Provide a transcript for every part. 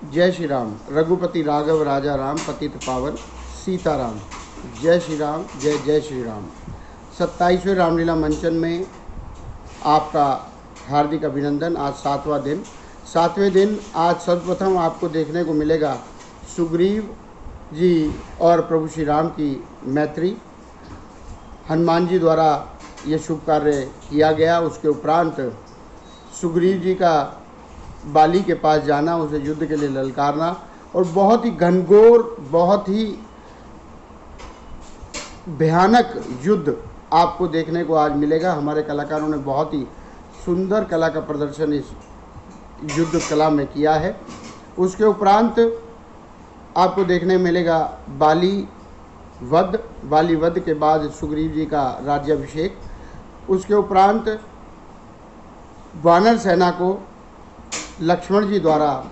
जय श्री राम। रघुपति राघव राजा राम, पतित पावन सीताराम। जय श्री राम, जय जय श्री राम। 27वें रामलीला मंचन में आपका हार्दिक अभिनंदन। आज 7वें दिन आज सर्वप्रथम आपको देखने को मिलेगा सुग्रीव जी और प्रभु श्री राम की मैत्री। हनुमान जी द्वारा ये शुभ कार्य किया गया। उसके उपरांत सुग्रीव जी का बाली के पास जाना, उसे युद्ध के लिए ललकारना और बहुत ही घनघोर, बहुत ही भयानक युद्ध आपको देखने को आज मिलेगा। हमारे कलाकारों ने बहुत ही सुंदर कला का प्रदर्शन इस युद्ध कला में किया है। उसके उपरांत आपको देखने मिलेगा बाली वध के बाद सुग्रीव जी का राज्याभिषेक। उसके उपरांत वानर सेना को लक्ष्मण जी द्वारा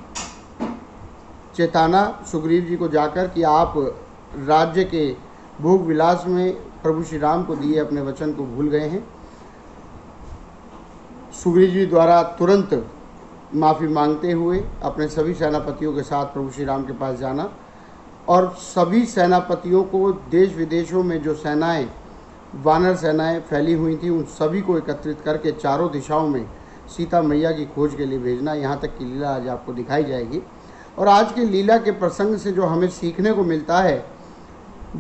चेताना सुग्रीव जी को जाकर कि आप राज्य के भोग विलास में प्रभु श्री राम को दिए अपने वचन को भूल गए हैं। सुग्रीव जी द्वारा तुरंत माफ़ी मांगते हुए अपने सभी सेनापतियों के साथ प्रभु श्री राम के पास जाना और सभी सेनापतियों को देश विदेशों में जो सेनाएं, वानर सेनाएं फैली हुई थी, उन सभी को एकत्रित करके चारों दिशाओं में सीता मैया की खोज के लिए भेजना। यहाँ तक की लीला आज आपको दिखाई जाएगी। और आज की लीला के प्रसंग से जो हमें सीखने को मिलता है,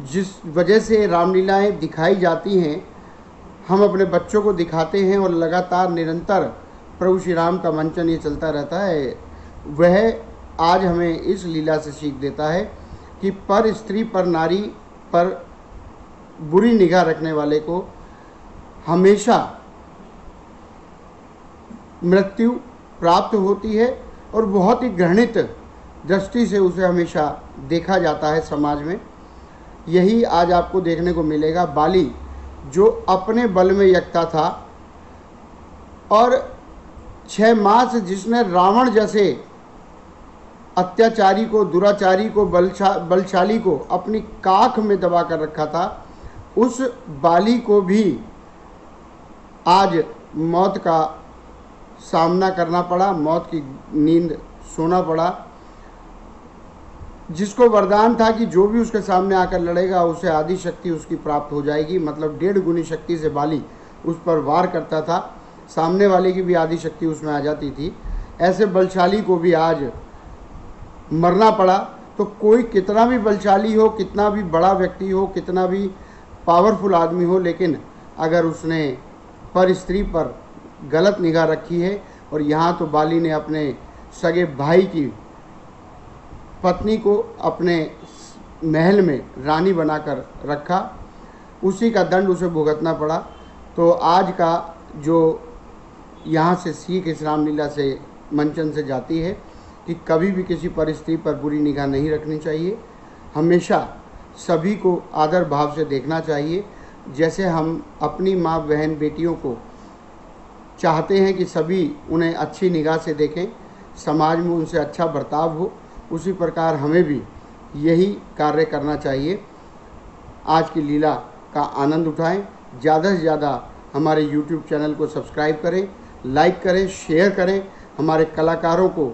जिस वजह से रामलीलाएँ दिखाई जाती हैं, हम अपने बच्चों को दिखाते हैं और लगातार निरंतर प्रभु श्री राम का मंचन ये चलता रहता है, वह आज हमें इस लीला से सीख देता है कि पर स्त्री, पर नारी, पर बुरी निगाह रखने वाले को हमेशा मृत्यु प्राप्त होती है और बहुत ही घृणित दृष्टि से उसे हमेशा देखा जाता है समाज में। यही आज आपको देखने को मिलेगा। बाली जो अपने बल में यकता था और 6 मास जिसने रावण जैसे अत्याचारी को, दुराचारी को, बलशाली को अपनी काख में दबा कर रखा था, उस बाली को भी आज मौत का सामना करना पड़ा, मौत की नींद सोना पड़ा। जिसको वरदान था कि जो भी उसके सामने आकर लड़ेगा उसे आदि शक्ति उसकी प्राप्त हो जाएगी, मतलब 1.5 गुनी शक्ति से बाली उस पर वार करता था, सामने वाले की भी आदि शक्ति उसमें आ जाती थी। ऐसे बलशाली को भी आज मरना पड़ा। तो कोई कितना भी बलशाली हो, कितना भी बड़ा व्यक्ति हो, कितना भी पावरफुल आदमी हो, लेकिन अगर उसने पर स्त्री पर गलत निगाह रखी है, और यहाँ तो बाली ने अपने सगे भाई की पत्नी को अपने महल में रानी बनाकर रखा, उसी का दंड उसे भुगतना पड़ा। तो आज का जो यहाँ से सीख इस रामलीला से मंचन से जाती है कि कभी भी किसी पर स्त्री पर बुरी निगाह नहीं रखनी चाहिए, हमेशा सभी को आदर भाव से देखना चाहिए। जैसे हम अपनी माँ, बहन, बेटियों को चाहते हैं कि सभी उन्हें अच्छी निगाह से देखें, समाज में उनसे अच्छा बर्ताव हो, उसी प्रकार हमें भी यही कार्य करना चाहिए। आज की लीला का आनंद उठाएं। ज़्यादा से ज़्यादा हमारे YouTube चैनल को सब्सक्राइब करें, लाइक करें, शेयर करें। हमारे कलाकारों को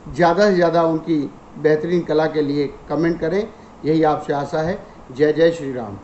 ज़्यादा से ज़्यादा उनकी बेहतरीन कला के लिए कमेंट करें, यही आपसे आशा है। जय जय श्री राम।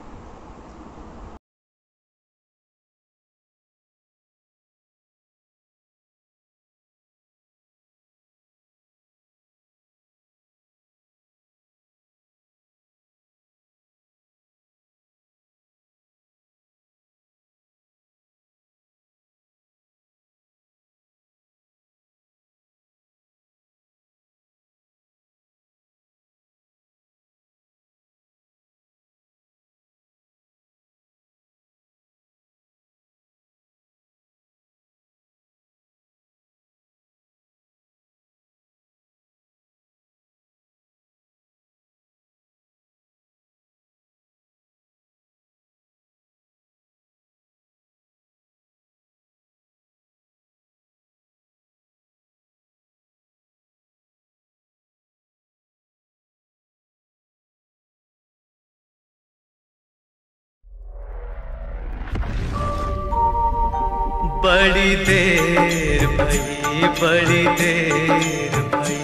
बड़ी देर भई, बड़ी देर भई,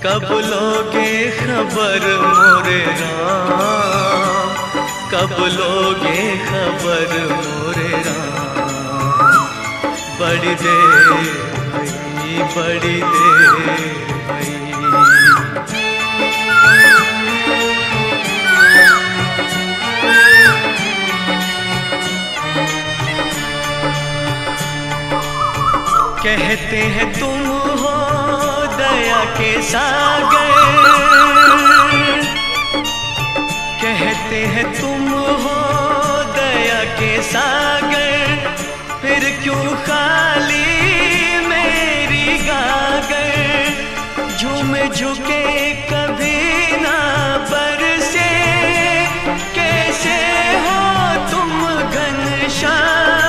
कब कब लोगे खबर मोरे राम, कब लोगे खबर मोरे राम। बड़ी देर भई, बड़ी देर भई। कहते हैं तुम हो दया के सागर, कहते हैं तुम हो दया के सागर, फिर क्यों खाली मेरी गागर। झूम झुके कभी ना बरसे, कैसे हो तुम घनश्याम,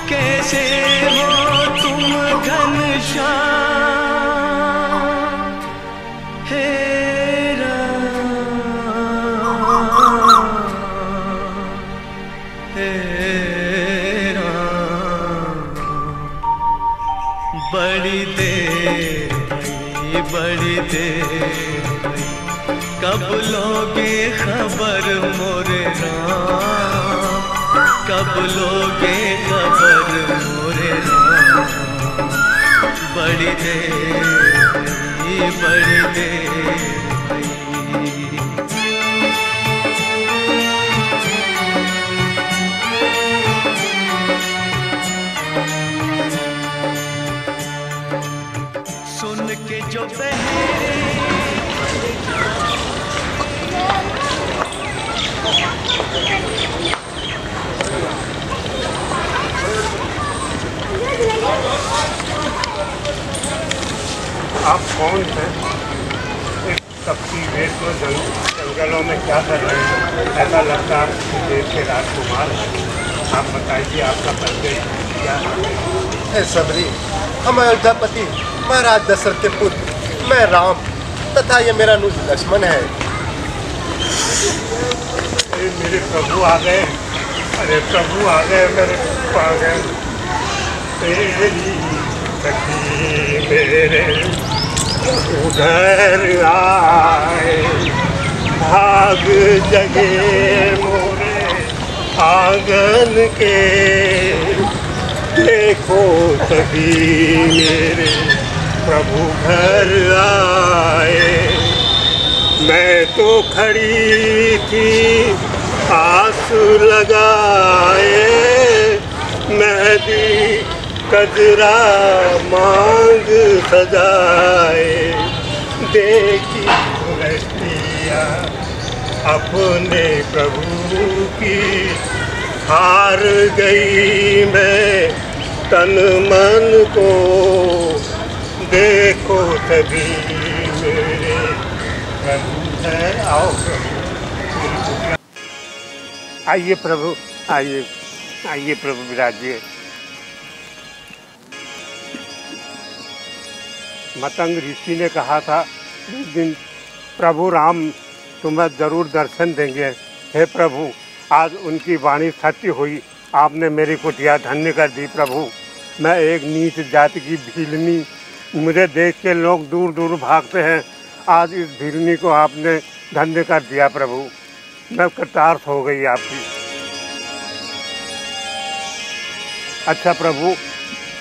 कैसे हो तुम घनश्याम। हे राम, हे राम। बड़ी देर भई, बड़ी देर भई। कब लोगे खबर मोरे राम, कब लोगे खबर मोरे राम। बड़ी देर भई, बड़ी देर भई। सुन के जो बहरे आप कौन हैं? इस तपती रेत में जंगलों में क्या कर रहे हैं? ऐसा लगता है कि देश के राजकुमार हैं। आप बताइए आपका परिचय क्या है? हे सबरी, हम अयोध्यापति महाराज दशरथ के पुत्र मैं राम तथा ये मेरा अनुज लक्ष्मण है। अरे मेरे प्रभु आ गए, अरे प्रभु आ गए, मेरे प्रभु आ गए। तेरी सखी मेरे उधर आए, भाग जगे मोरे आंगन के। देखो सभी मेरे प्रभु घर आए। मैं तो खड़ी थी आस लगाए, मेहंदी कजरा मांग सजाए। देखी रतिया अपने प्रभु की, हार गई मैं तन मन को। देखो सभी मेरे प्रभु है, आओ प्रभु। आइए प्रभु, आइए आइए प्रभु विराजिए। मतंग ऋषि ने कहा था एक दिन प्रभु राम तुम्हें जरूर दर्शन देंगे। हे प्रभु, आज उनकी वाणी सत्य हुई। आपने मेरी कुटिया धन्य कर दी प्रभु। मैं एक नीच जाति की भीलनी, मुझे देख के लोग दूर दूर भागते हैं। आज इस भीलनी को आपने धन्य कर दिया प्रभु। मैं कृतार्थ हो गई आपकी। अच्छा प्रभु,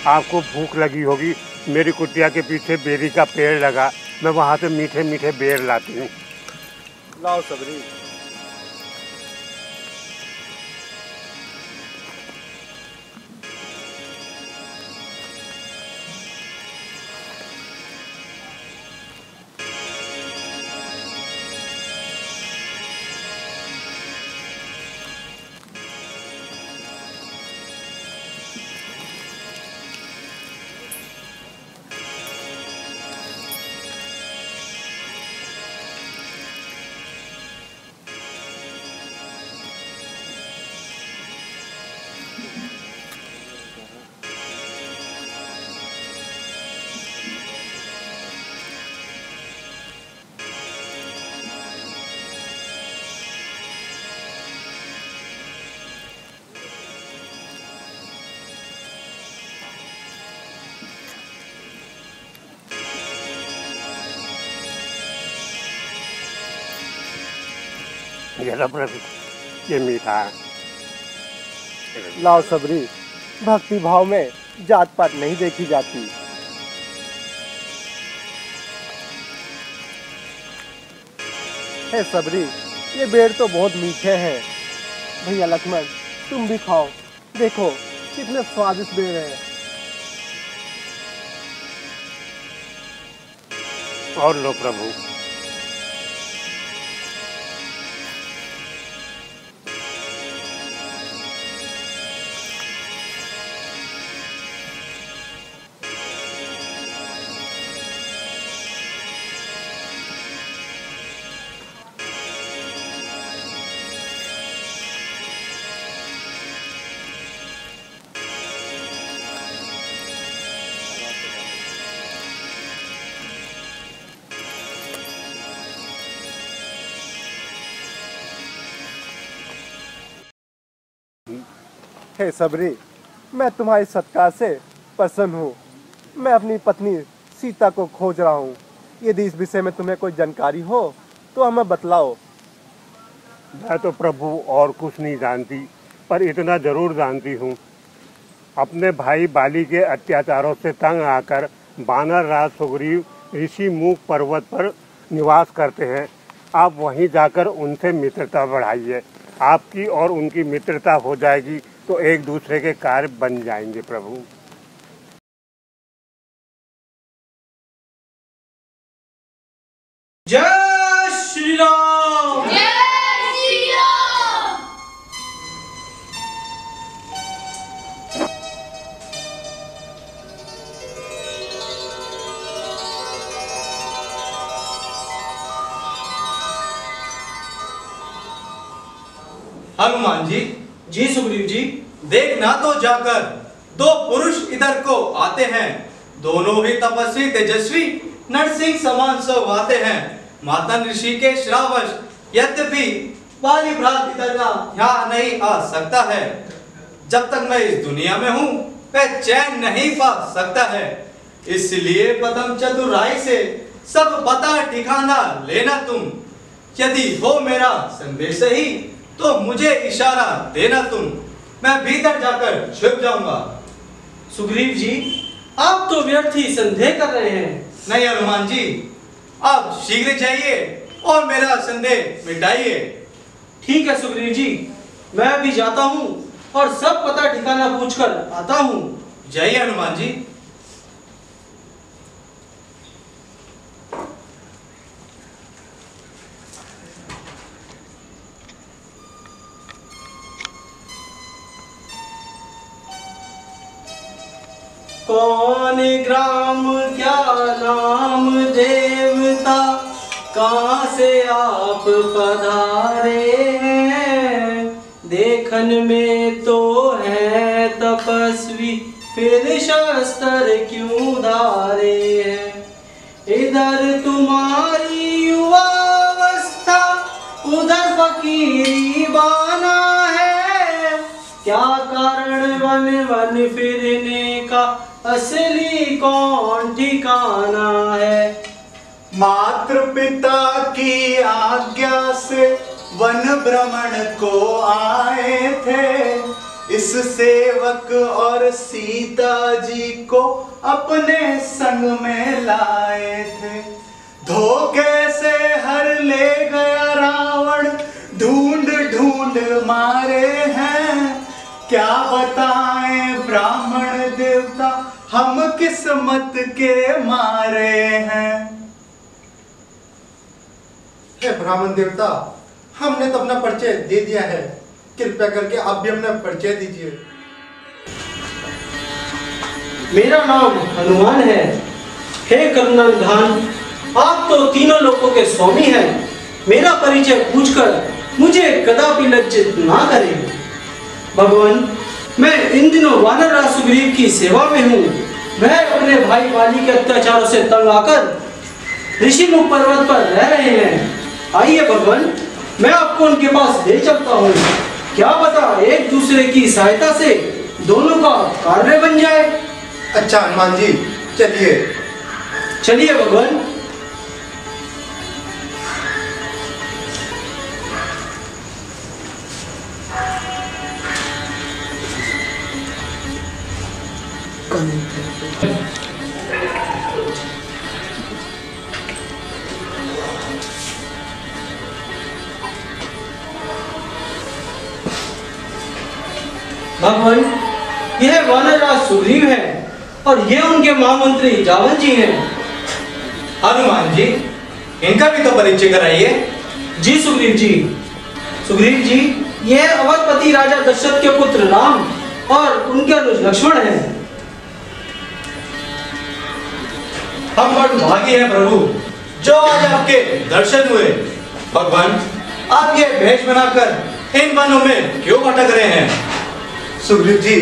आपको भूख लगी होगी। मेरी कुटिया के पीछे बेरी का पेड़ लगा, मैं वहाँ से मीठे मीठे बेर लाती हूँ। लाओ सबरी। ये लो प्रभु, ये मीठा है। लाओ सबरी, भक्ति भाव में जात पात नहीं देखी जाती। हे सबरी, ये बेर तो बहुत मीठे हैं। भैया लक्ष्मण, तुम भी खाओ, देखो कितने स्वादिष्ट बेर हैं। और लो प्रभु। हे सबरी, मैं तुम्हारे सत्कार से प्रसन्न हूँ। मैं अपनी पत्नी सीता को खोज रहा हूँ। यदि इस विषय में तुम्हें कोई जानकारी हो तो हमें बतलाओ। मैं तो प्रभु और कुछ नहीं जानती, पर इतना जरूर जानती हूँ। अपने भाई बाली के अत्याचारों से तंग आकर वानर राज सुग्रीव ऋषि मूक पर्वत पर निवास करते हैं। आप वहीं जाकर उनसे मित्रता बढ़ाइए। आपकी और उनकी मित्रता हो जाएगी तो एक दूसरे के कार्य बन जाएंगे प्रभु। जय श्री राम। जय श्री राम। हनुमान जी। जी सुग्रीव जी। देखना तो जाकर दो पुरुष इधर को आते हैं। दोनों ही तपस्वी तेजस्वी नरसिंह समान शोभाते हैं। माता ऋषि के श्रावश यद्यपि बाली भ्रात इधर यहाँ नहीं आ सकता है। जब तक मैं इस दुनिया में हूँ वह चैन नहीं पा सकता है। इसलिए प्रथम चतुराई से सब पता ठिकाना लेना तुम। यदि हो मेरा संदेश ही तो मुझे इशारा देना तुम। मैं भीतर जाकर छुप जाऊंगा। सुग्रीव जी, आप तो व्यर्थ ही संदेह कर रहे हैं। नहीं हनुमान जी, आप शीघ्र जाइए और मेरा संदेह मिटाइए। ठीक है सुग्रीव जी, मैं भी जाता हूँ और सब पता ठिकाना पूछकर आता हूँ। जाइए हनुमान जी। कौन ग्राम क्या नाम देवता, कहाँ से आप पधारे हैं। देखन में तो है तपस्वी, फिर शस्त्र क्यों धारे हैं। इधर तुम्हारी युवावस्था, उधर फकीरी बाना है। क्या कारण वन वन फिरने का, असली कौन ठिकाना है। मात्र पिता की आज्ञा से वन भ्रमण को आए थे। इस सेवक और सीता जी को अपने संग में लाए थे। धोखे से हर ले गया रावण, ढूंढ ढूंढ मारे हैं। क्या बताएं ब्राह्मण देवता, हम किस्मत के मारे हैं। हे ब्राह्मण देवता, हमने तो अपना परिचय दे दिया है। कृपया करके आप भी अपना परिचय दीजिए। मेरा नाम हनुमान है। हे करुणानिधान, आप तो तीनों लोकों के स्वामी हैं। मेरा परिचय पूछकर मुझे कदापि लज्जित ना करें। भगवान, मैं इन दिनों वानर राज सुग्रीव की सेवा में हूँ। वह अपने भाई बाली के अत्याचारों से तंग आकर ऋषिमुख पर्वत पर रह रहे हैं। आइए भगवान, मैं आपको उनके पास ले चलता हूँ। क्या पता एक दूसरे की सहायता से दोनों का कार्य बन जाए। अच्छा हनुमान जी, चलिए। चलिए भगवान। ये वानरराज सुग्रीव है और ये उनके महामंत्री जावन जी हैं। हनुमान जी, इनका भी तो परिचय कराइए। जी सुग्रीव जी। सुग्रीव जी, ये अवधपति राजा दशरथ के पुत्र राम और उनके अनुज लक्ष्मण हैं। हम बड़ भागी हैं प्रभु, जो आज आपके दर्शन हुए। भगवान, आप ये भेष बनाकर इन वनों में क्यों भटक रहे हैं? सुग्रीव जी,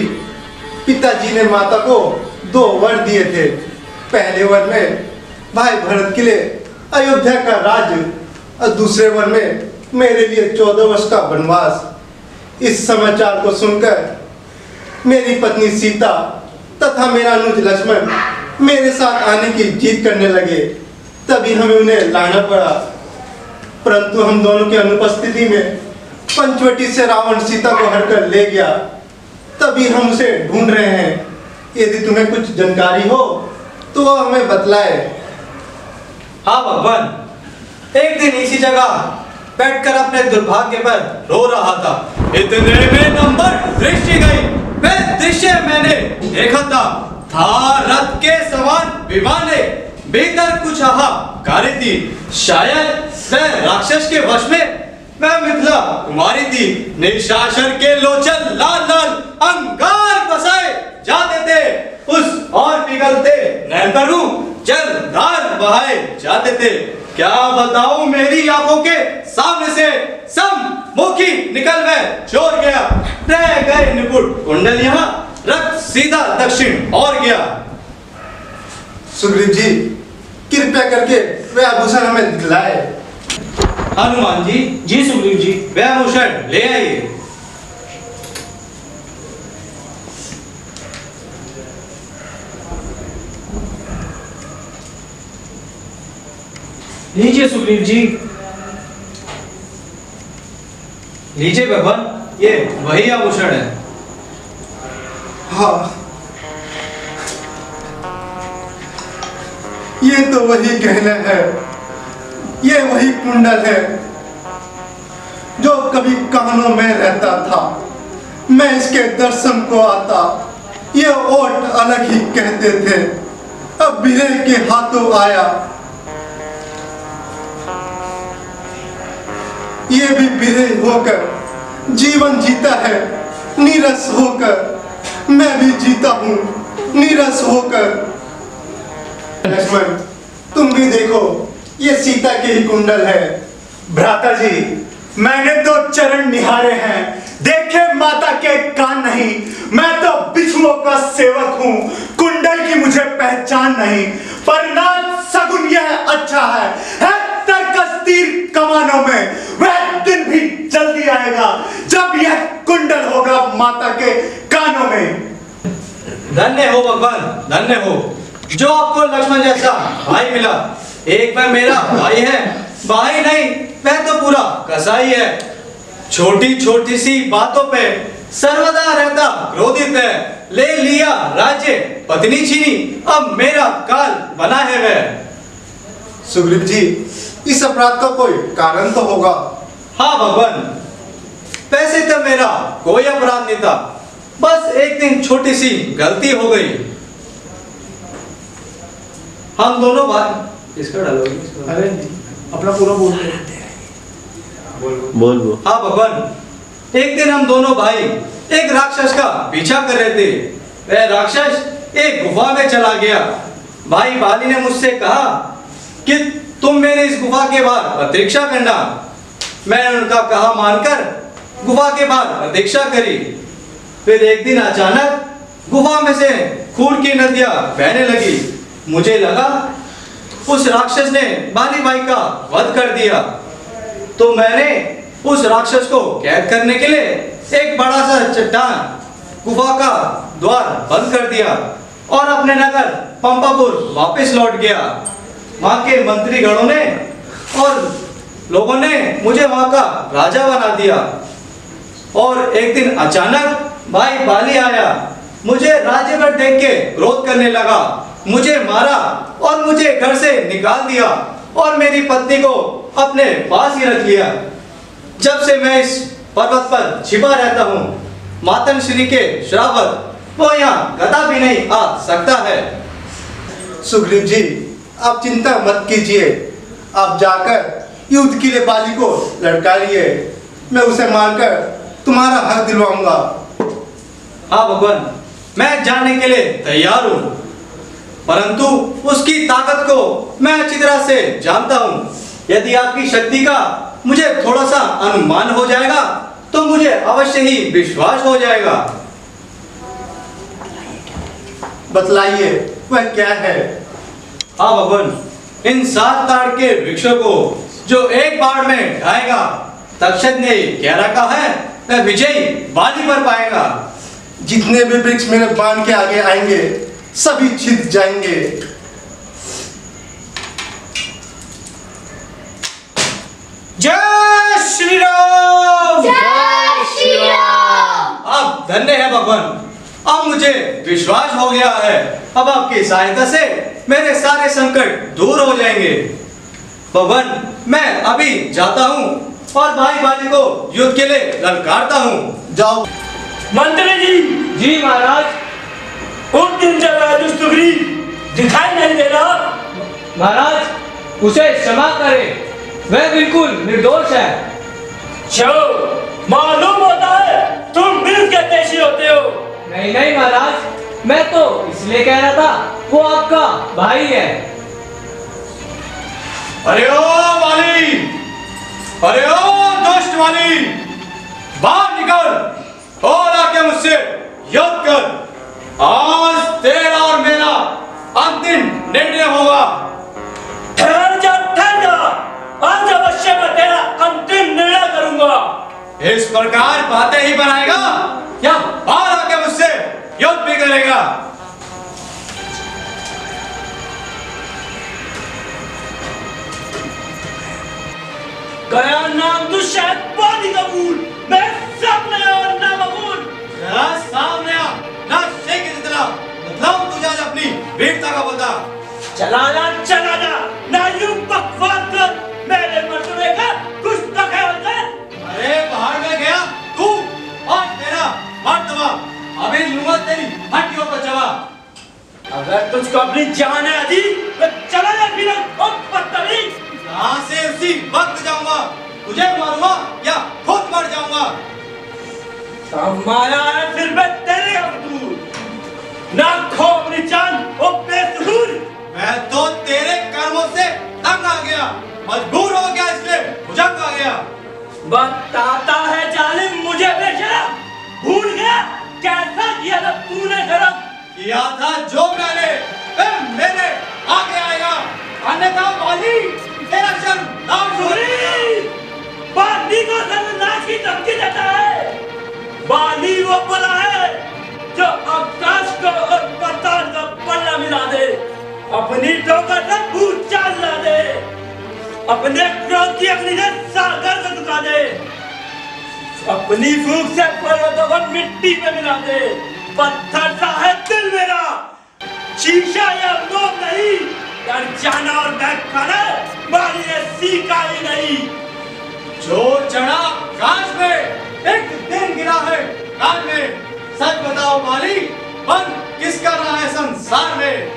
पिताजी ने माता को 2 वर दिए थे। पहले वर में भाई भरत के लिए अयोध्या का राज्य और दूसरे वर में मेरे लिए 14 वर्ष का वनवास। इस समाचार को सुनकर मेरी पत्नी सीता तथा मेरा अनुज लक्ष्मण मेरे साथ आने की जिद करने लगे। तभी हमें उन्हें लाना पड़ा, परंतु हम दोनों की अनुपस्थिति में पंचवटी से रावण सीता को हटकर ले गया। तभी हम उसे ढूंढ रहे हैं। यदि तुम्हें कुछ जानकारी हो तो वो हमें बतलाए। हाँ भगवान, एक दिन इसी जगह बैठकर अपने दुर्भाग्य पर रो रहा था। इतने में नंबर दृष्टि गई। वह दृश्य मैंने देखा था रथ के समान विमाने भीतर कुछ हाहाकारी थी। शायद वह राक्षस के वश में वह मिथिला कुमारी थी। निशाचर के लोचन लाल लाल अंगार बसाए जाते थे, उस और पिघलते नैनतरू जलधार बहाए जाते थे। क्या बताऊं, मेरी आंखों के सामने से सम्मुखी निकल मैं छोड़ गया। रह गए निपुट कुंडल, यहाँ रथ सीधा दक्षिण और गया। सुग्रीव जी, कृपया करके वह आभूषण हमें दिखलाए। हनुमान जी। जी सुग्रीव जी। वह आभूषण ले आइए। लीजिए सुग्रीव जी। लीजिए भगवान, ये वही आभूषण है। हाँ, ये तो वही गहना है, ये वही कुंडल है जो कभी कानों में रहता था। मैं इसके दर्शन को आता, ये ओट अलग ही कहते थे। अब बिरे के हाथों आया, ये भी बिरे होकर जीवन जीता है, नीरस होकर। मैं भी जीता हूँ नीरस होकर। लक्ष्मण, तुम भी देखो, ये सीता के ही कुंडल है। भ्राता जी, मैंने तो चरण निहारे हैं, देखे माता के कान नहीं। मैं तो बिच्छुओं का सेवक हूँ, कुंडल की मुझे पहचान नहीं। पर नाथ सगुन यह अच्छा है तरकस तीर कमानों में। वह दिन भी जल्दी आएगा जब यह कुंडल होगा माता के कानों में। धन्य हो भगवान, धन्य हो जो आपको लक्ष्मण जैसा भाई मिला। एक में मेरा भाई है, भाई नहीं वह तो पूरा कसाई है। छोटी छोटी सी बातों पे सर्वदा रहता क्रोधित है। ले लिया राज्य, पत्नी छीनी, अब मेरा काल बना है वह। सुग्रीव जी, इस अपराध का कोई कारण तो होगा। हाँ भगवान, वैसे तो मेरा कोई अपराध नहीं था, बस एक दिन छोटी सी गलती हो गई। हम दोनों भाई, इसका डालोगे? अरे अपना पूरा बोल। हाँ भगवान, एक दिन हम दोनों भाई एक राक्षस का पीछा कर रहे थे। वह राक्षस एक गुफा में चला गया। भाई बाली ने मुझसे कहा कि तुम मेरे इस गुफा के बाहर प्रतीक्षा करना। मैंने उनका कहा मानकर गुफा के बाहर प्रतीक्षा करी। फिर एक दिन अचानक गुफा में से खून की नदियां बहने लगी। मुझे लगा उस राक्षस ने बाली भाई का वध कर दिया। तो मैंने उस राक्षस को कैद करने के लिए एक बड़ा सा चट्टान गुफा का द्वार बंद कर दिया और अपने नगर पंपापुर वापस लौट गया। वहां के मंत्रीगणों ने और लोगों ने मुझे वहां का राजा बना दिया। और एक दिन अचानक भाई बाली आया, मुझे राज्य पर देख के क्रोध करने लगा, मुझे मारा और मुझे घर से निकाल दिया और मेरी पत्नी को अपने पास ही रख लिया। जब से मैं इस पर्वत पर छिपा रहता हूँ, मातन श्री के श्रावक वो यहाँ गदा भी नहीं आ सकता है। सुग्रीव जी, आप चिंता मत कीजिए। आप जाकर युद्ध के लिए बाली को लड़काइए। मैं उसे मारकर तुम्हारा हक दिलवाऊंगा। हाँ भगवान, मैं जाने के लिए तैयार हूँ, परंतु उसकी ताकत को मैं अच्छी तरह से जानता हूँ। यदि आपकी शक्ति का मुझे थोड़ा सा अनुमान हो जाएगा तो मुझे अवश्य ही विश्वास हो जाएगा। बतलाइए, वह क्या है? हाँ भगवान, इन 7 ताड़ के वृक्षों को जो एक बार में ढाएगा, तक्षक ने कह रखा है वह विजयी बाली पर पाएगा। जितने भी वृक्ष मेरे बाण के आगे आएंगे सभी छिद जाएंगे। जय श्री राम। जय श्री राम। आप धन्य है भगवान, अब मुझे विश्वास हो गया है। अब आपकी सहायता से मेरे सारे संकट दूर हो जाएंगे। भगवान, मैं अभी जाता हूँ और भाई बाली को युद्ध के लिए ललकारता हूँ। जाओ। मंत्री जी। जी महाराज। उस दिन जब सुग्रीव दिखाई नहीं दे रहा। महाराज, उसे क्षमा करें, वह बिल्कुल निर्दोष है। मालूम होता है तुम मिल के देशी होते हो। नहीं नहीं महाराज, मैं तो इसलिए कह रहा था, वो आपका भाई है। अरे ओ वाली, अरे ओ दुष्ट वाली, बाहर निकल और आके मुझसे युद्ध कर। आज तेरा और मेरा अंतिम निर्णय होगा। ठहर जा, ठहर जा। आज अवश्य मैं तेरा अंतिम निर्णय करूंगा। इस प्रकार बातें ही बनाएगा या बाहर आके मुझसे युद्ध भी करेगा? गया नाम दुष्यंत पानी कबूल, मैं सामने और ना मकबूल। जरा सामने आ, ना शेख की तरह मतलब तुझे आज अपनी वीरता का बता। चला जा, ना यूं बकवास कर। मेरे मर्तबे का कुछ तो ख्याल कर। अरे बाहर में गया तू और तेरा मर्तबा, अभी लूंगा तेरी हड्डियों पर जवा। अगर तुझको अपनी जान है अजी तो चला जा फिर और बदतमीज। यहाँ से उसी वक्त जाऊंगा, तुझे मारूंगा या खुद मर जाऊंगा। माया है फिर मैं तेरे अब्दूल, ना खो अपनी जान ओ बेसुर। मैं तो तेरे कर्मों से तंग आ गया, मजबूर हो गया, इसलिए भुजंग आ गया। बताता है जालिम मुझे बेशरम, भूल गया कैसा किया था तूने शर्म। किया था जो मैंने, मेरे आगे आएगा, अन्यथा वाली तेरा शर्मनाक सुरी बाली को सर्वनाश की धमकी देता है। बाली वो बला है जो आकाश को और पताल का पल्ला मिला दे, अपनी ठोकर से भूत चाल ला दे, अपने क्रोध की अग्नि से सागर को झुका दे, अपनी फूंक से पर्वतों को मिट्टी में मिला दे। पत्थर सा है दिल मेरा, शीशा या मोम नहीं, डर जाना और बैठ खाना बाली ने सीखा ही नहीं। जो चढ़ा काश में एक दिन गिरा है कान में। सच बताओ बाली, मन किस कर रहा है संसार में?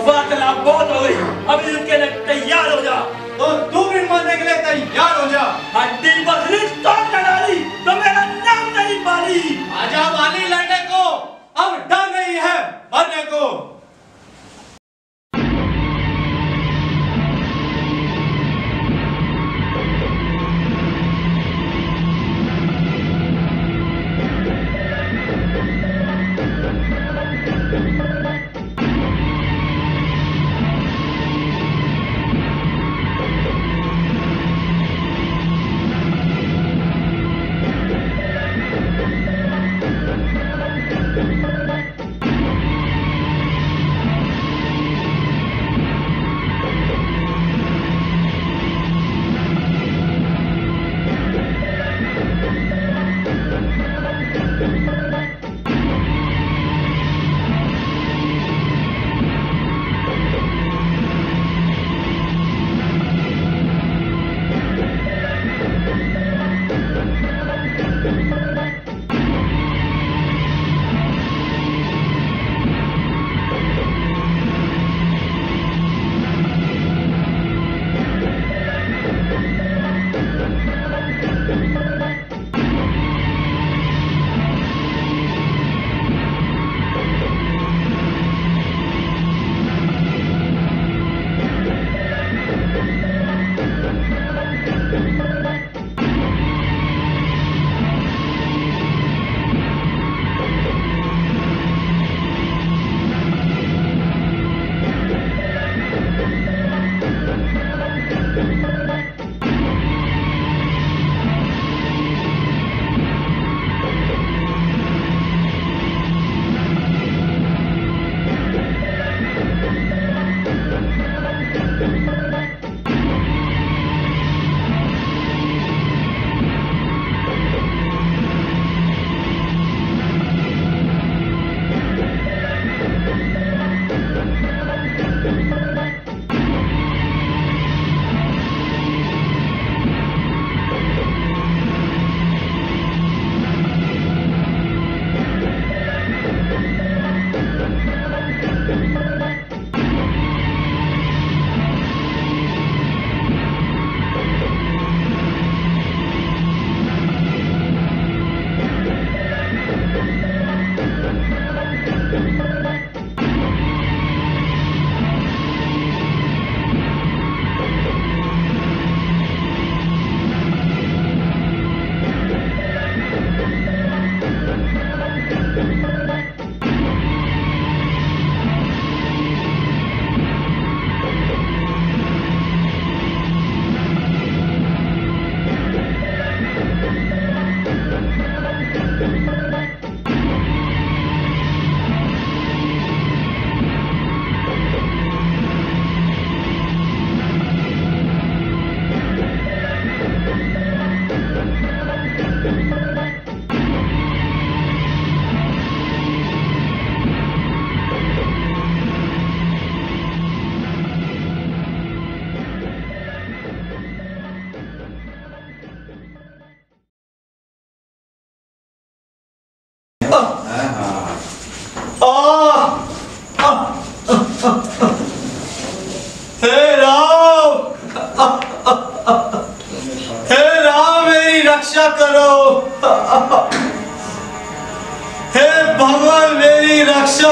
वार्तालाप बहुत हो गई, अब इसके लिए तैयार हो जा। तो तू भी मरने के लिए तैयार हो जा। हड्डी बसरी तोड़ डाली तो मेरा नाम नहीं बाली। आजा बाली, लड़ने को अब डर नहीं है मरने को।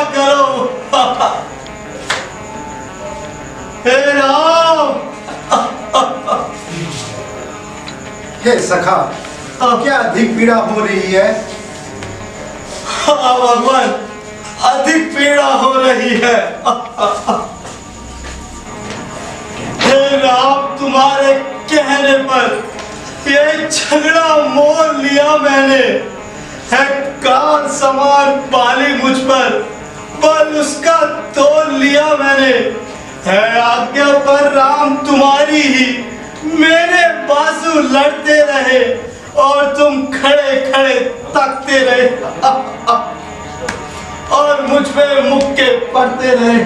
करो। हे राम। हे सखा, क्या अधिक पीड़ा हो रही है? हाँ भगवान, अधिक पीड़ा हो रही है। हे राम, तुम्हारे कहने पर ये झगड़ा मोल लिया मैंने। है कान समान बाली मुझ पर, बल उसका तोल लिया मैंने। है आज्ञा पर राम तुम्हारी ही, मेरे बाजू लड़ते रहे और तुम खड़े खड़े तकते रहे और मुझ पे मुक्के पड़ते रहे।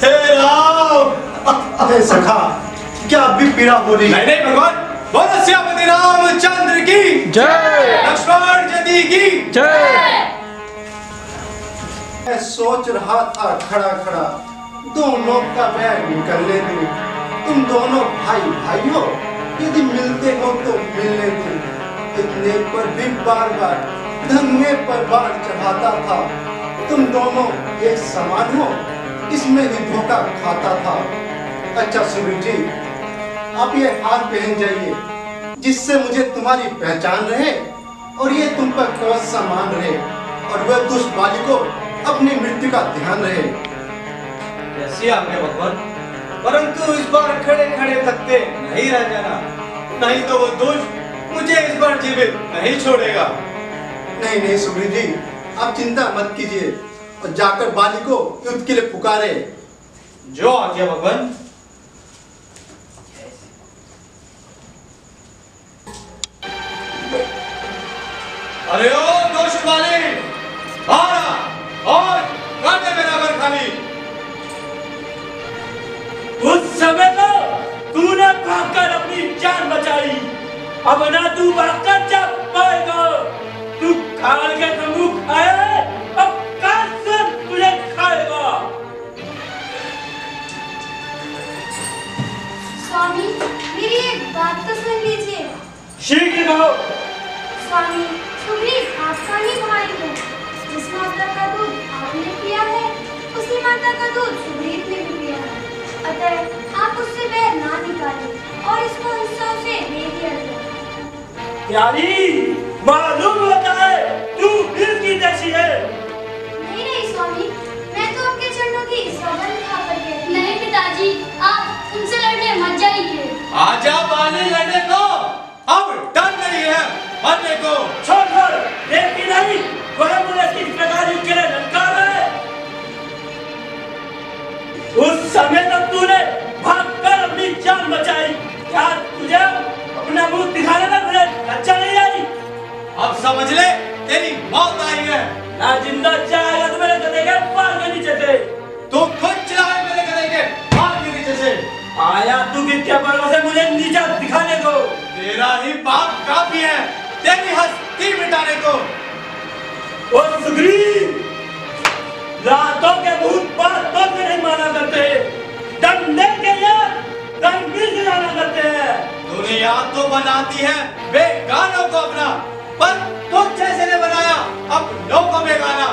हे राम। हे सखा, क्या अब भी पीड़ा हो रही है? नहीं भगवान, बोलो श्यामती रामचंद्र की जय। लक्ष्मण जी की जय। मैं सोच रहा था खड़ा खड़ा, दोनों का बैर निकलने दूं। तुम दोनों भाई भाई हो, यदि मिलते हो तो मिलने दूं। इतने पर भी बार बार धनुए पर बाढ़ चढ़ाता था। तुम दोनों एक समान हो, इसमें ही धोखा खाता था। अच्छा सुब्री जी, आप ये हार पहन जाइए, जिससे मुझे तुम्हारी पहचान रहे और ये तुम पर कवच समान रहे, और वह दुष्ट बाली को अपनी मृत्यु का ध्यान रहे। ऐसी आज्ञा भगवान, परंतु इस बार खड़े खड़े तकते नहीं रह जाना, नहीं तो वो दुष्ट मुझे इस बार जीवित नहीं छोड़ेगा। नहीं नहीं सुब्री जी, आप चिंता मत कीजिए और जाकर बाली को युद्ध के लिए पुकारे। जो आज्ञा भगवान। अरे ओ दोष वाले, और कर दे मेरा घर खाली। उस समय तो तूने भागकर अपनी जान बचाई, अब ना तू भागकर जा पाएगा। तू काल के तंबू खाए, अब काल से तुझे खाएगा। स्वामी, मेरी एक बात तो सुन लीजिए। शीघ्र कहो। स्वामी, सुग्रीव आपका ही भाई है। जिस माता का दूध आपने पिया है, उसी माता का दूध सुग्रीव ने भी पिया है। अतः आप उससे बैर ना निकालें और इसको हिस्सों से दे दिया जाए। प्यारी, मालूम होता है तू इसकी जैसी है। नहीं नहीं स्वामी, मैं तो आपके चरणों की सौगंध खाकर कहती हूँ। नहीं पिताजी, आप उनसे लड़ने मत जाइए। आजा बाली लड़ने को, अब डर नहीं है मरने को। छोड़ कर, देखी नहीं वह मुझे किस प्रकार के लिए ललकार है। उस समय तक तूने भागकर अपनी जान बचाई, क्या तुझे अपना मुंह दिखाने में मुझे लज्जा नहीं आई? अब समझ ले, तेरी मौत आई है। ना जिंदा जाएगा तो मेरे गधे के पार के नीचे से। तू खुद चलाए मेरे गधे के पार के नीचे से। आया तू कितने पर्वों से मुझे नीचा दिखाने को। तेरा ही पाप काफी है तेरी हस्ती मिटाने को। और सुग्रीव, रातों के भूत बातों में नहीं माना करते, डंडे के याद गंभीर से जाना करते हैं। दुनिया तो बनाती है बेगानों को अपना, पर तुझ जैसे ने बनाया अपनों को बेगाना।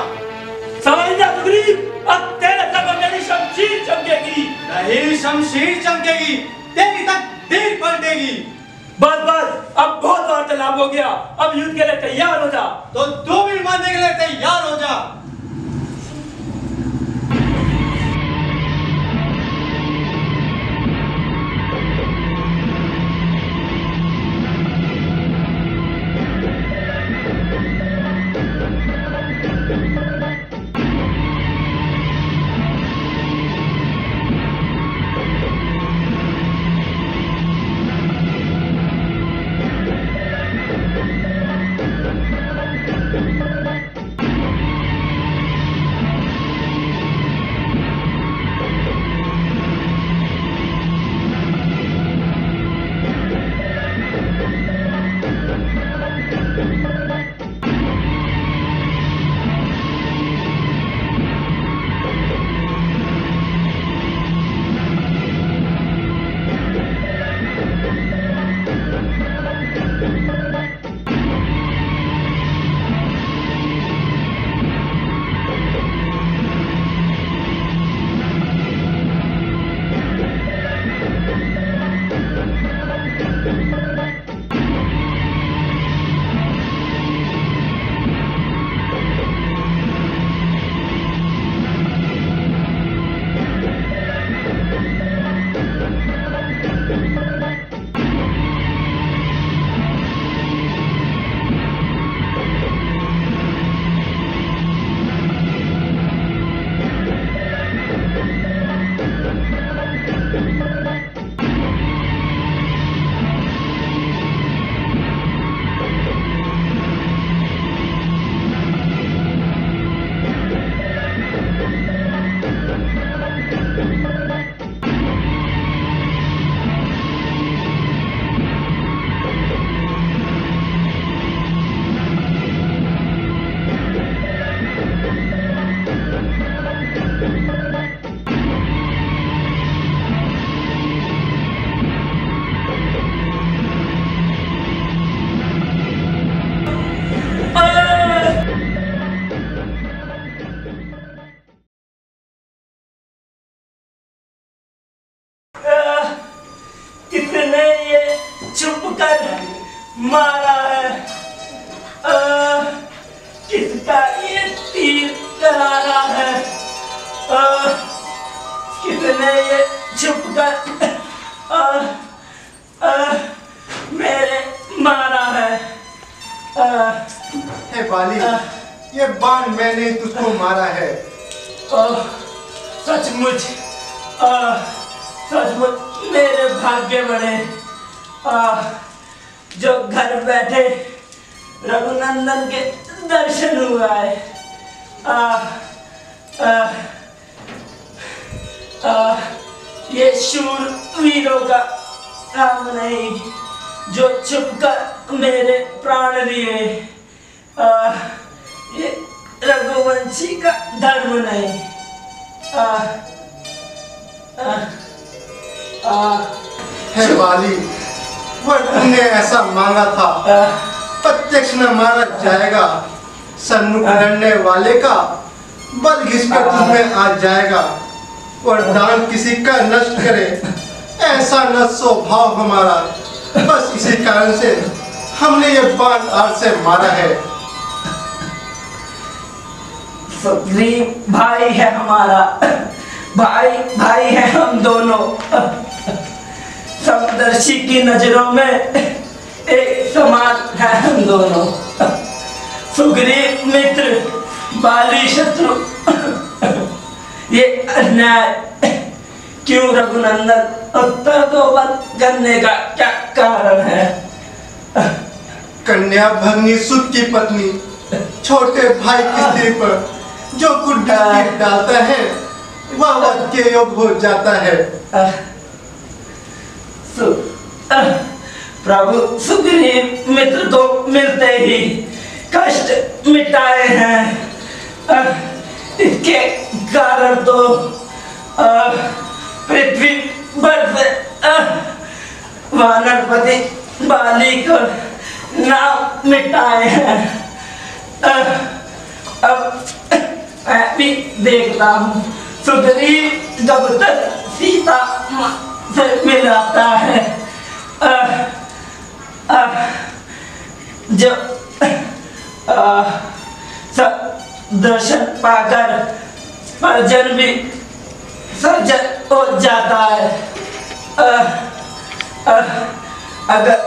समझ जा सुग्रीव, अब तेरे तक मेरी शमशीर चमकेगी। नहीं शमशीर चमकेगी, तेरी तकदीर पलटेगी। बस बस, अब बहुत वार्तालाप हो गया, अब युद्ध के लिए तैयार हो जा। तो तू भी मरने के लिए तैयार हो जा। छुपकर मारा है। किसका ये तीर करारा है? किसने ये छुपकर मेरे मारा है? हे बाली, ये बाण मैंने तुझको मारा है। सचमुच सचमुच मेरे भाग्य बड़े, जो घर बैठे रघुनंदन के दर्शन हुआ है। ये शूर वीरों का काम नहीं, जो छुपकर मेरे प्राण लिए। ये रघुवंशी का धर्म नहीं। हे बाली, वह तुमने ऐसा मांगा था, प्रत्यक्ष में मारा जाएगा। सन्मुख लड़ने वाले का बल घिसकर तुम्हें आ जाएगा। वरदान किसी का नष्ट करे, ऐसा न स्वभाव हमारा। बस इसी कारण से हमने ये बाण आर से मारा है। सुग्रीव भाई है हमारा, भाई भाई है हम दोनों। समदर्शी की नजरों में एक समान है हम दोनों। सुग्रीव मित्र, बाली शत्रु। ये अन्याय क्यों रघुनंदन? उत्तर दो, बंद करने का क्या कारण है? कन्या भगनी सुत की पत्नी छोटे भाई की स्त्री पर जो कुछ दृष्टि डालता है वह वध के योग हो जाता है। प्रभु सुग्रीव मित्र तो मिलते ही कष्ट मिटाए हैं। इसके कारण तो पृथ्वी पर से वानरपति बाली को नाम मिटाए हैं। अब मैं भी देखता हूँ सुग्रीव जब तक सीता से मिलाता है, जब दर्शन पाकर अर्जुन भी सर्जन हो जाता है। अगर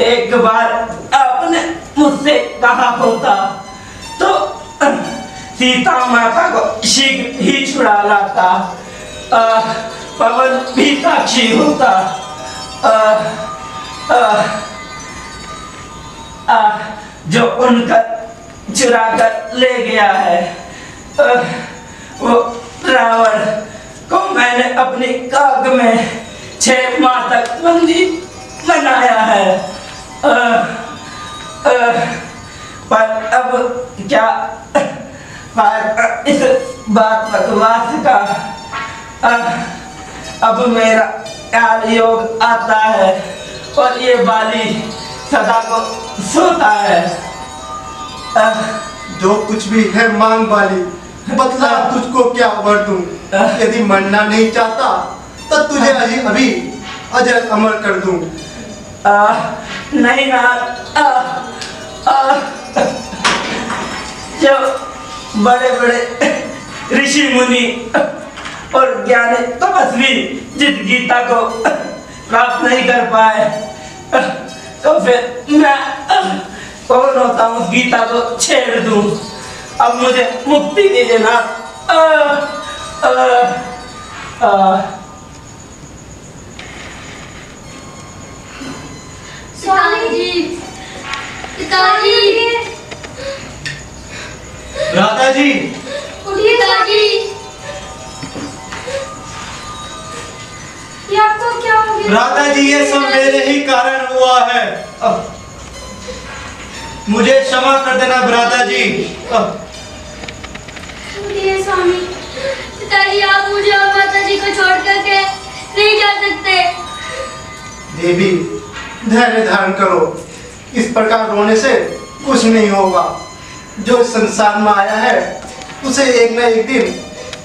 एक बार आपने मुझसे कहा होता तो सीता माता को शीघ्र ही छुड़ा लाता। पवन भी साक्षी होता। जो उनका चुरा कर ले गया है, वो रावण को मैंने अपनी काग में 6 माह तक बंदी बनाया है। पर अब क्या इस बात बकवास का? अब मेरा काल योग आता है और ये बाली सदा को सोता है। जो कुछ भी है मांग बाली, बदला तुझको क्या वर दूं? यदि मरना नहीं चाहता तो तुझे अभी अजर अमर कर दूं। नहीं ना, जो बड़े बड़े ऋषि मुनि और ज्ञानी तपस्वी जिस गीता को प्राप्त नहीं कर पाए, तो फिर मैं कौन होता हूँ गीता को छेड़ दूं? अब मुझे मुक्ति दीजिए ना। पिताजी, राधा जी, उठिए पिताजी। ये आपको क्या हो गया? राधा जी, ये सब मेरे ही कारण हुआ है। मुझे क्षमा कर देना राधा जी। उठिए स्वामी। पिताजी, आप मुझे और माता जी को छोड़ करके नहीं जा सकते। देवी, धैर्य धारण करो। इस प्रकार रोने से कुछ नहीं होगा। जो संसार में आया है उसे एक न एक दिन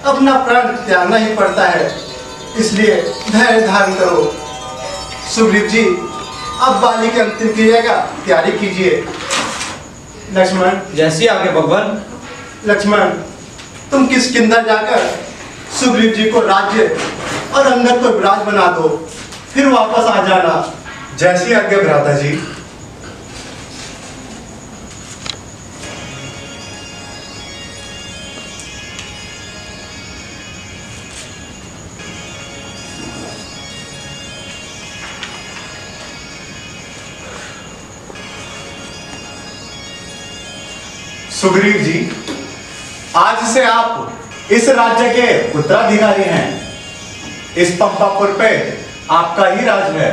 अपना प्राण त्यागना ही पड़ता है। इसलिए धैर्य धारण करो। सुग्रीव जी, अब बाली की अंतिम क्रिया का तैयारी कीजिए। लक्ष्मण, जैसी आगे भगवान। लक्ष्मण, तुम किष्किंधा जाकर सुग्रीव जी को राज्य और अंगद को विराज बना दो, फिर वापस आ जाना। जैसी आज्ञा भ्राता जी। सुग्रीव जी, आज से आप इस राज्य के उत्तराधिकारी हैं। इस पंपापुर पे आपका ही राज है।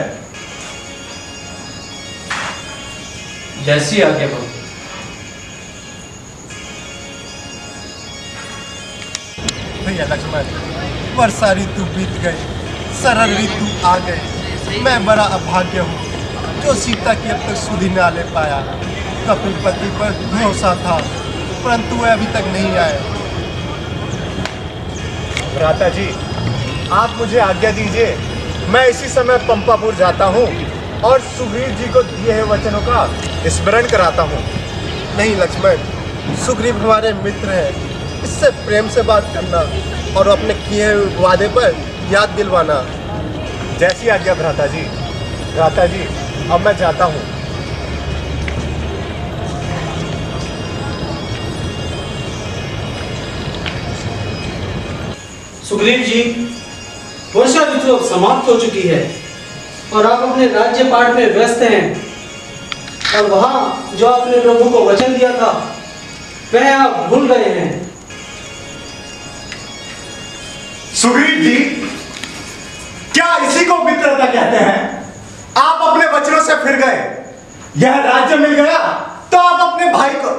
जैसी आज्ञा भगवान। भैया लक्ष्मण, वर्षा ऋतु बीत गई, शरद ऋतु आ गई। मैं बड़ा अभाग्य हूँ जो सीता की अब तक सुधि ना ले पाया। कपिलपति पर भरोसा था, परंतु वह अभी तक नहीं आए। भ्राता जी, आप मुझे आज्ञा दीजिए, मैं इसी समय पंपापुर जाता हूँ और सुग्रीव जी को दिए हुए वचनों का स्मरण कराता हूँ। नहीं लक्ष्मण, सुग्रीव हमारे मित्र हैं, इससे प्रेम से बात करना और अपने किए हुए वादे पर याद दिलवाना। जैसी आज्ञा भ्राता जी। भ्राता जी, अब मैं जाता हूँ। सुग्रीव जी, वर्षा ऋतु अब समाप्त हो चुकी है और आप अपने राज्य पाठ में व्यस्त हैं, और वहां जो आपने प्रभु को वचन दिया था वह आप भूल गए हैं। सुग्रीव जी, क्या इसी को मित्रता कहते हैं? आप अपने वचनों से फिर गए, यह राज्य मिल गया तो आप अपने भाई को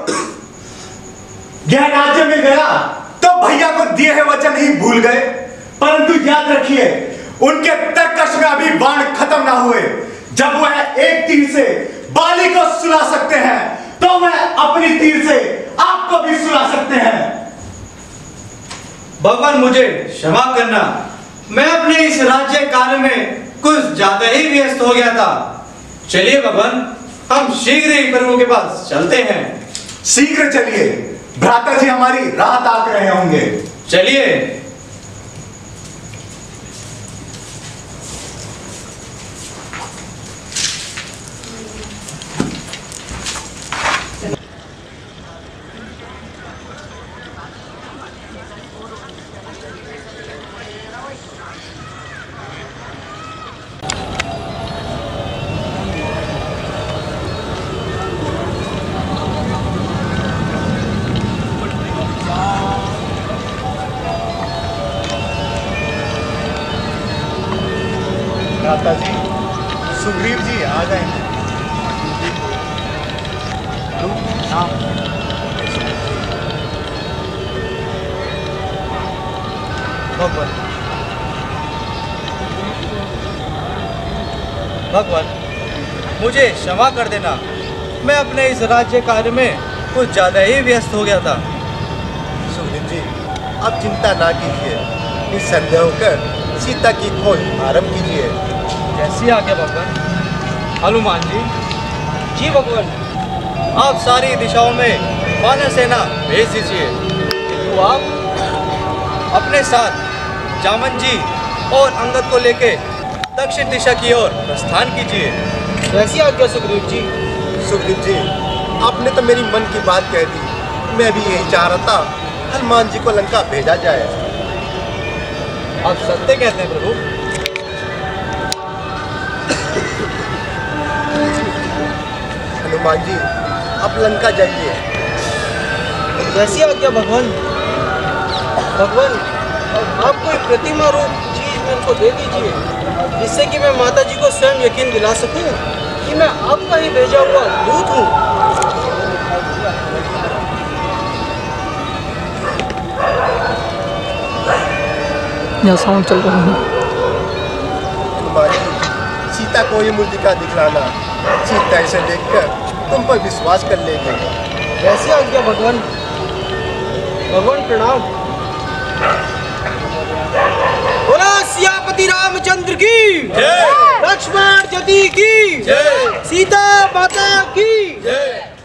यह राज्य मिल गया तो भैया को दिए हुए वचन ही भूल गए। परंतु याद रखिए, उनके तरकश में अभी बाण खत्म ना हुए। जब वह एक तीर से बाली को सुला सकते हैं तो वह अपनी तीर से आपको भी सुला सकते हैं। भगवान, मुझे क्षमा करना, मैं अपने इस राज्य कार्य में कुछ ज्यादा ही व्यस्त हो गया था। चलिए भगवान, हम शीघ्र ही प्रभु के पास चलते हैं। शीघ्र चलिए, भ्राता जी हमारी राह ताक रहे होंगे। चलिए। भ्राता जी, सुग्रीव जी आ गए हैं। भगवान, मुझे क्षमा कर देना, मैं अपने इस राज्य कार्य में कुछ ज्यादा ही व्यस्त हो गया था। सुग्रीव जी, अब चिंता ना कीजिए, निसंदेह होकर सीता की खोज आरंभ कीजिए। जैसी आज्ञा भगवान। हनुमान जी। जी भगवान। आप सारी दिशाओं में वानर सेना भेज दीजिए, तो आप अपने साथ जामन जी और अंगद को लेके दक्षिण दिशा की ओर प्रस्थान कीजिए। जैसी आज्ञा सुग्रीव जी। सुग्रीव जी, आपने तो मेरी मन की बात कह दी। मैं भी यही चाह रहा था, हनुमान जी को लंका भेजा जाए। आप सत्य कहते हैं प्रभु। हनुमान जी, आप लंका जाइए। जैसी आज्ञा भगवान। भगवान, आप कोई प्रतिमा रूप चीज मेरे को दे दीजिए, जिससे कि मैं माता जी को स्वयं यकीन दिला सकूं कि मैं आपका ही भेजा हुआ दूत हूँ। साउंड चल रहा है। हनुमान जी, सीता को ये मूर्तिका दिखलाना, सीता इसे देखकर तुम पर विश्वास कर लेगी। जैसी आज्ञा भगवान। भगवान प्रणाम। बोला सियापति रामचंद्र की जय। लक्ष्मण जति की जय, सीता माता की जय।